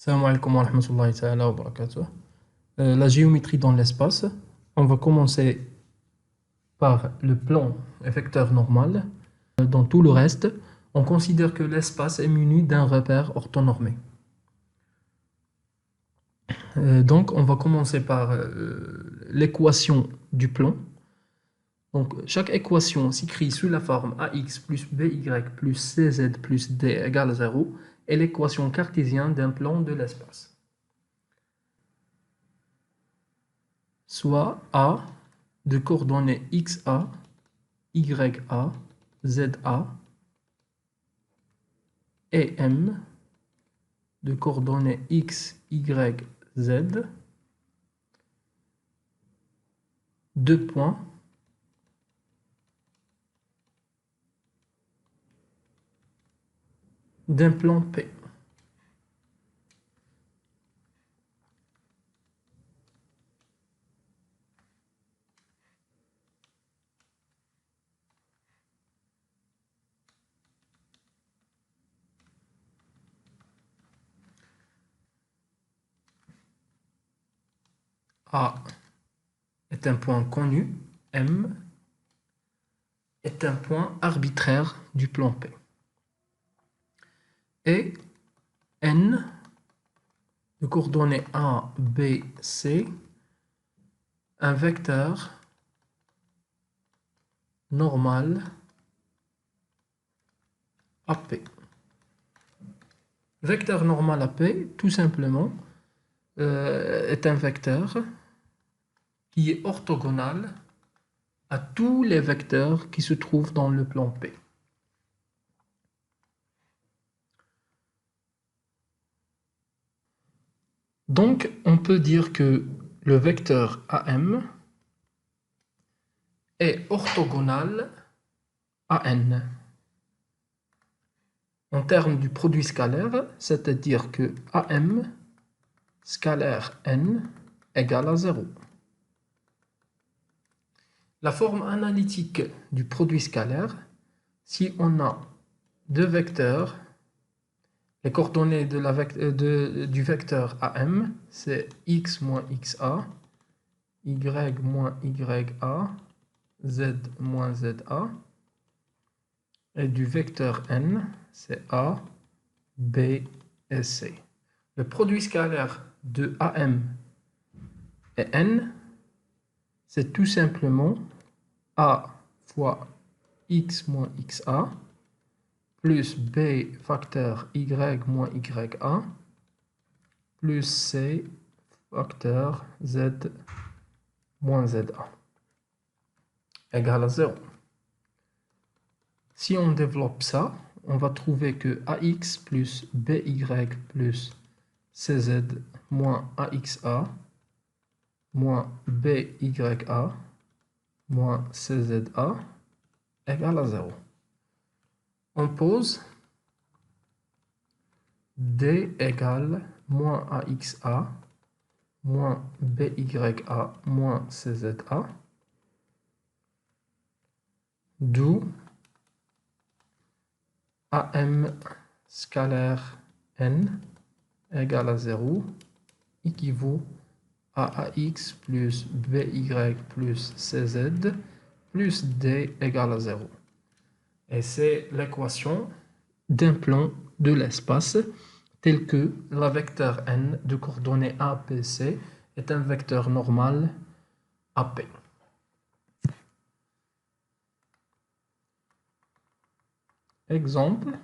Salam alaikum wa rahmatullahi ta'ala wa barakatuh. La géométrie dans l'espace. On va commencer par le plan vecteur normal. Dans tout le reste, on considère que l'espace est muni d'un repère orthonormé. Donc, on va commencer par l'équation du plan. Donc, chaque équation s'écrit sous la forme ax plus by plus cz plus d égale 0 est l'équation cartésienne d'un plan de l'espace. Soit A de coordonnées xa, ya, za et m de coordonnées x, y, z, deux points d'un plan P. A est un point connu, M est un point arbitraire du plan P. Et N de coordonnées A, B, C, un vecteur normal AP. Vecteur normal AP, tout simplement, est un vecteur qui est orthogonal à tous les vecteurs qui se trouvent dans le plan P. Donc, on peut dire que le vecteur AM est orthogonal à N. En termes du produit scalaire, c'est-à-dire que AM scalaire N égale à 0. La forme analytique du produit scalaire, si on a deux vecteurs, les coordonnées du vecteur AM, c'est x moins xa, y moins ya, z moins za, et du vecteur n, c'est a, b et c. Le produit scalaire de am et n, c'est tout simplement a fois x moins xa, plus b facteur y moins ya, plus c facteur z moins za, égale à 0. Si on développe ça, on va trouver que ax plus by plus cz moins axa moins bya moins cza égale à 0. On pose d égale moins axa moins bya moins cza, d'où am scalaire n égale à 0 équivaut à ax plus by plus cz plus d égale à 0. Et c'est l'équation d'un plan de l'espace tel que la vecteur n de coordonnées APC est un vecteur normal AP. Exemple.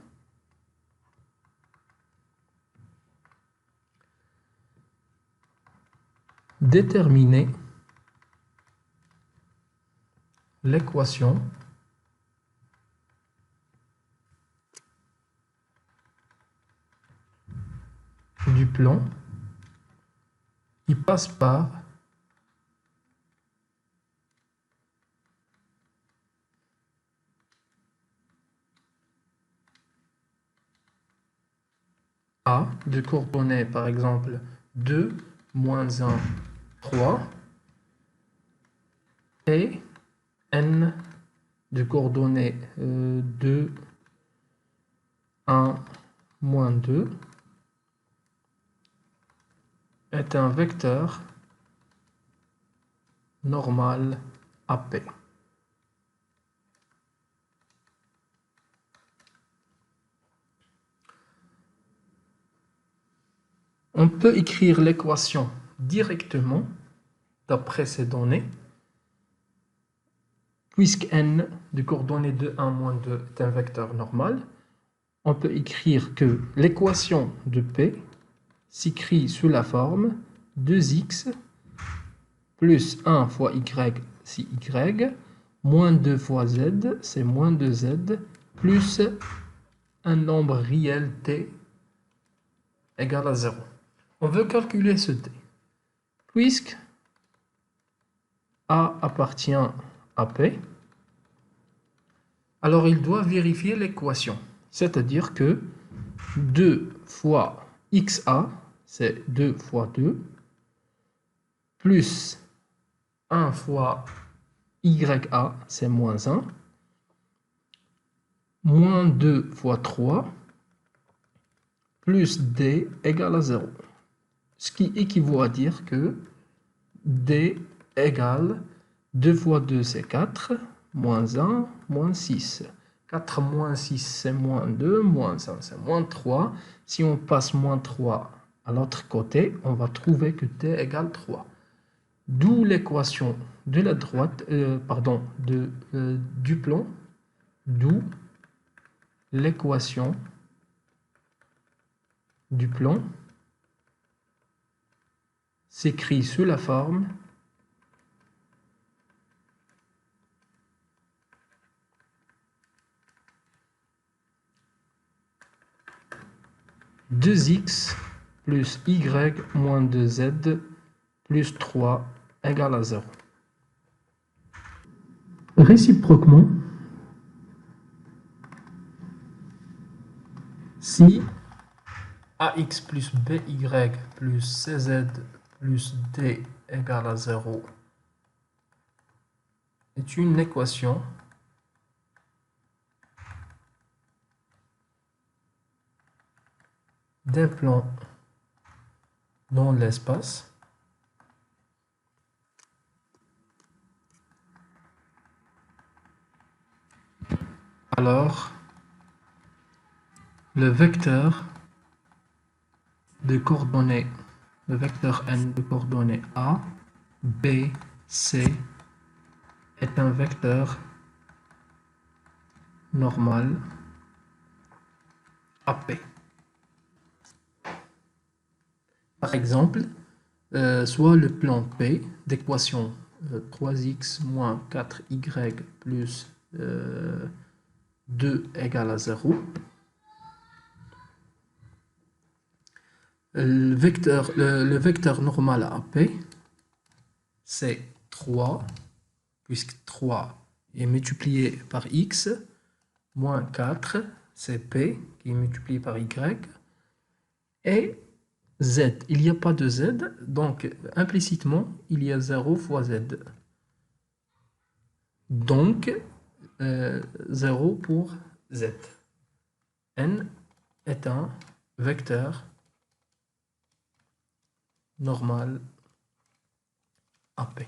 Déterminer l'équation du plan qui passe par A de coordonnées par exemple 2, moins 1, 3 et n de coordonnées 2, 1, moins 2, est un vecteur normal AP. On peut écrire l'équation directement d'après ces données, puisque n de coordonnées de 1 moins 2 est un vecteur normal. On peut écrire que l'équation de P s'écrit sous la forme 2x plus 1 fois y, c'est y, moins 2 fois z, c'est moins 2z, plus un nombre réel t égal à 0. On veut calculer ce t. Puisque A appartient à P, alors il doit vérifier l'équation. C'est-à-dire que 2 fois xa, c'est 2 fois 2, plus 1 fois ya, c'est moins 1, moins 2 fois 3, plus d égale à 0. Ce qui équivaut à dire que d égale 2 fois 2, c'est 4, moins 1, moins 6. 4 moins 6, c'est moins 2, moins 1, c'est moins 3. Si on passe moins 3 à l'autre côté, on va trouver que t égale 3. D'où l'équation de la droite, du plan, d'où l'équation du plan s'écrit sous la forme 2x plus y moins 2z plus 3 égale à 0. Réciproquement, si ax plus by plus cz plus d égale à 0 est une équation d'un plan dans l'espace, alors le vecteur de coordonnées, le vecteur n de coordonnées A, B, C est un vecteur normal AP. Par exemple, soit le plan P d'équation 3x moins 4y plus 2 égale à 0. Le vecteur normal à AP, c'est 3, puisque 3 est multiplié par x, moins 4, c'est P qui est multiplié par y, et z, il n'y a pas de z, donc implicitement, il y a 0 fois z. Donc, 0 pour z. N est un vecteur normal AP.